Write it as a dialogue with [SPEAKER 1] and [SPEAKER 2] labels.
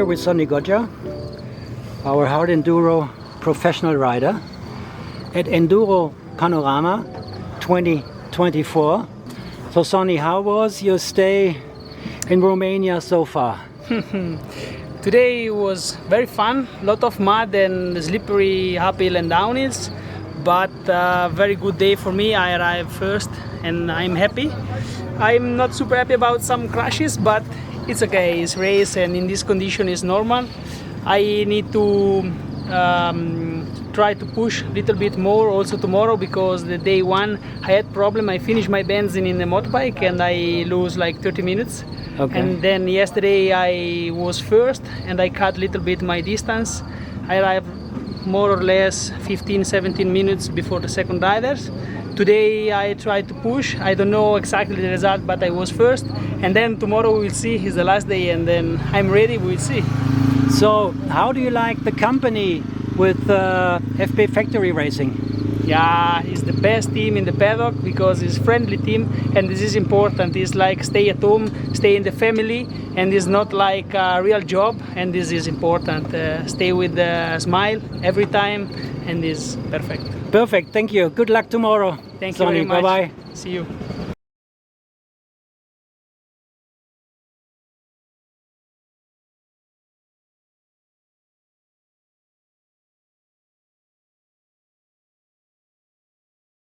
[SPEAKER 1] with Sonny Goggia, our hard enduro professional rider at EnduroPanorama 2024. So Sonny, how was your stay in Romania so far?
[SPEAKER 2] Today was very fun, lot of mud and slippery uphill and downhills, but very good day for me. I arrived first and I'm happy. I'm not super happy about some crashes, but it's okay, it's race and in this condition is normal. I need to try to push a little bit more also tomorrow, because the day one I had problem. I finished my benzene in the motorbike and I lose like 30 minutes.
[SPEAKER 1] Okay.
[SPEAKER 2] And then yesterday I was first and I cut a little bit my distance. I arrived more or less 15-17 minutes before the second riders. Today I tried to push. I don't know exactly the result, but I was first. And then tomorrow we'll see, it's the last day, and then I'm ready, we'll see.
[SPEAKER 1] So how do you like the company with FP Factory Racing?
[SPEAKER 2] Yeah, it's the best team in the paddock because it's a friendly team, and this is important. It's like stay at home, stay in the family, and it's not like a real job, and this is important. Stay with a smile every time, and it's perfect.
[SPEAKER 1] Perfect, thank you. Good luck tomorrow.
[SPEAKER 2] Thank you
[SPEAKER 1] Sonny.
[SPEAKER 2] very much.
[SPEAKER 1] Bye-bye.
[SPEAKER 2] See you.